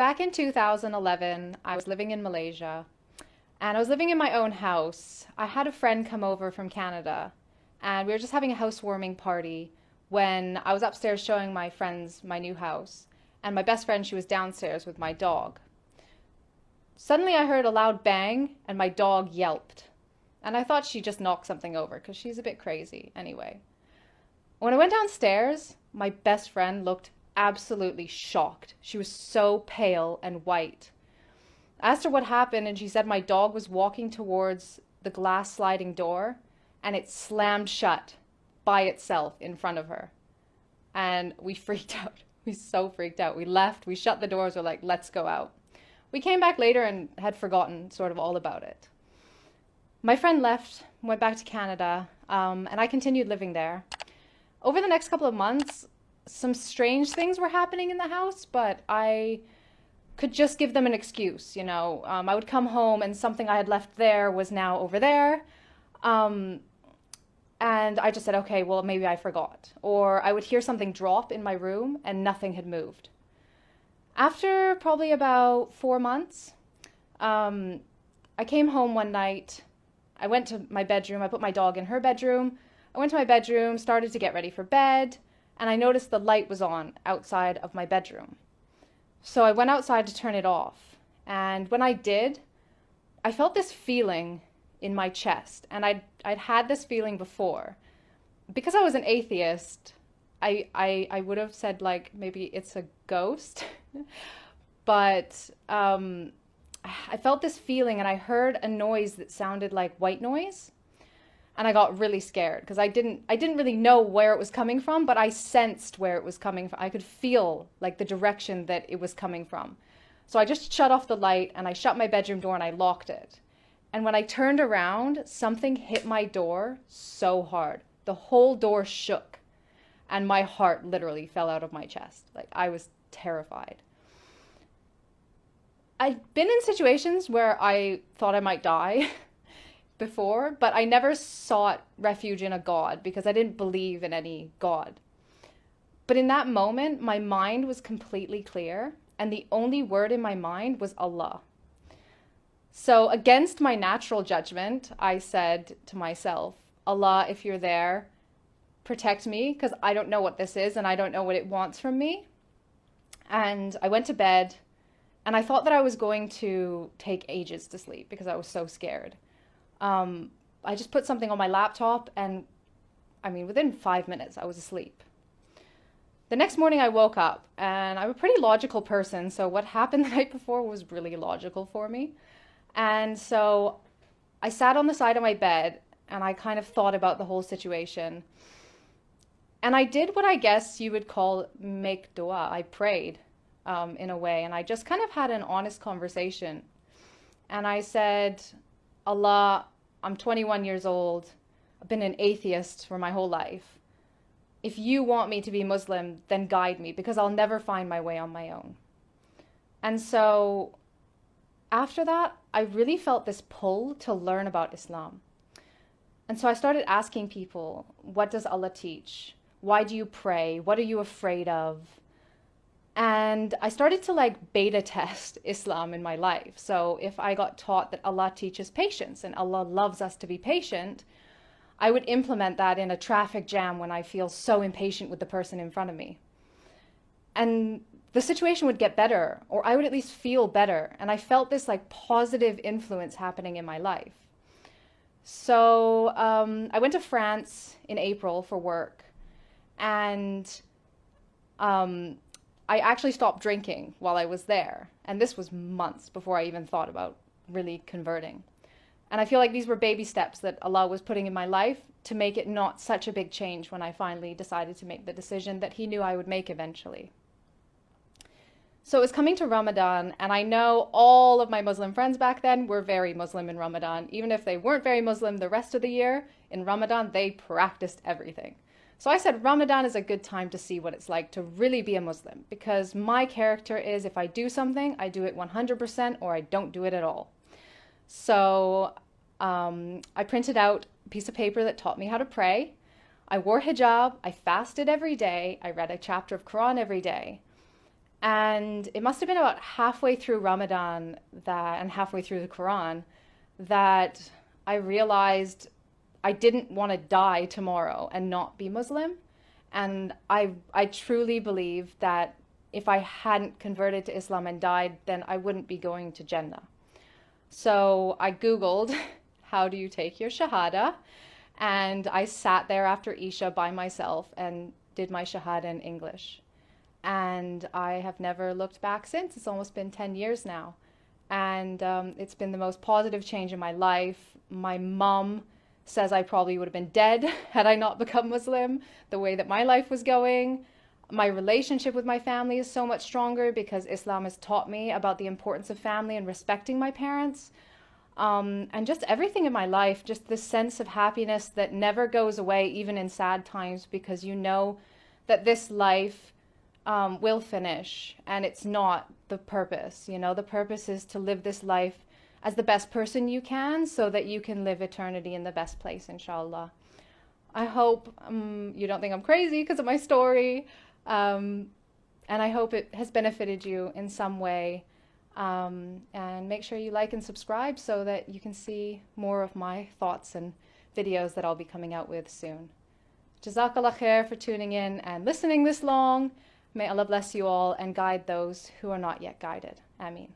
Back in 2011, I was living in Malaysia and I was living in my own house. I had a friend come over from Canada and we were just having a housewarming party when I was upstairs showing my friends my new house. And my best friend, she was downstairs with my dog. Suddenly I heard a loud bang and my dog yelped. And I thought she just knocked something over because she's a bit crazy anyway. When I went downstairs, my best friend looked absolutely shocked. She was so pale and white. I asked her what happened, and she said my dog was walking towards the glass sliding door, and it slammed shut by itself in front of her. And we freaked out. We so freaked out. We left, we shut the doors, we're like, let's go out. We came back later and had forgotten sort of all about it. My friend left, went back to Canada, and I continued living there. Over the next couple of months, some strange things were happening in the house, but I could just give them an excuse, you know. I would come home and something I had left there was now over there. And I just said, okay, well, maybe I forgot. Or I would hear something drop in my room and nothing had moved. After probably about 4 months, I came home one night. I went to my bedroom. I put my dog in her bedroom. I went to my bedroom, started to get ready for bed, and I noticed the light was on outside of my bedroom. So I went outside to turn it off. And when I did, I felt this feeling in my chest. And I'd had this feeling before. Because I was an atheist, I would have said, like, maybe it's a ghost. But I felt this feeling and I heard a noise that sounded like white noise. And I got really scared because I didn't really know where it was coming from, but I sensed where it was coming from. I could feel like the direction that it was coming from. So I just shut off the light and I shut my bedroom door and I locked it. And when I turned around, something hit my door so hard. The whole door shook and my heart literally fell out of my chest. Like, I was terrified. I've been in situations where I thought I might die before, but I never sought refuge in a God because I didn't believe in any God. But in that moment, my mind was completely clear, and the only word in my mind was Allah. So against my natural judgment, I said to myself, Allah, if you're there, protect me, because I don't know what this is and I don't know what it wants from me. And I went to bed, and I thought that I was going to take ages to sleep because I was so scared. I just put something on my laptop and within 5 minutes I was asleep. The next morning I woke up and I'm a pretty logical person. So what happened the night before was really logical for me. And so I sat on the side of my bed and I kind of thought about the whole situation. And I did what I guess you would call make dua. I prayed in a way, and I just kind of had an honest conversation. And I said, Allah, I'm 21 years old. I've been an atheist for my whole life. If you want me to be Muslim, then guide me because I'll never find my way on my own. And so after that, I really felt this pull to learn about Islam. And so I started asking people, what does Allah teach? Why do you pray? What are you afraid of? And I started to like beta test Islam in my life. So if I got taught that Allah teaches patience and Allah loves us to be patient, I would implement that in a traffic jam when I feel so impatient with the person in front of me. And the situation would get better, or I would at least feel better. And I felt this like positive influence happening in my life. So I went to France in April for work, and I actually stopped drinking while I was there. And this was months before I even thought about really converting. And I feel like these were baby steps that Allah was putting in my life to make it not such a big change when I finally decided to make the decision that He knew I would make eventually. So it was coming to Ramadan, and I know all of my Muslim friends back then were very Muslim in Ramadan. Even if they weren't very Muslim the rest of the year, in Ramadan they practiced everything. So I said Ramadan is a good time to see what it's like to really be a Muslim, because my character is if I do something, I do it 100% or I don't do it at all. So I printed out a piece of paper that taught me how to pray. I wore hijab, I fasted every day, I read a chapter of Quran every day. And it must have been about halfway through Ramadan and halfway through the Quran that I realized I didn't want to die tomorrow and not be Muslim. And I truly believe that if I hadn't converted to Islam and died, then I wouldn't be going to Jannah. So I Googled, how do you take your Shahada? And I sat there after Isha by myself and did my Shahada in English. And I have never looked back since. It's almost been 10 years now. And it's been the most positive change in my life. My mom says I probably would have been dead had I not become Muslim, the way that my life was going. My relationship with my family is so much stronger because Islam has taught me about the importance of family and respecting my parents. And just everything in my life, just this sense of happiness that never goes away, even in sad times, because you know that this life will finish and it's not the purpose. You know, the purpose is to live this life as the best person you can so that you can live eternity in the best place, inshallah. I hope you don't think I'm crazy because of my story. And I hope it has benefited you in some way. And make sure you like and subscribe so that you can see more of my thoughts and videos that I'll be coming out with soon. Jazakallah khair for tuning in and listening this long. May Allah bless you all and guide those who are not yet guided. Ameen.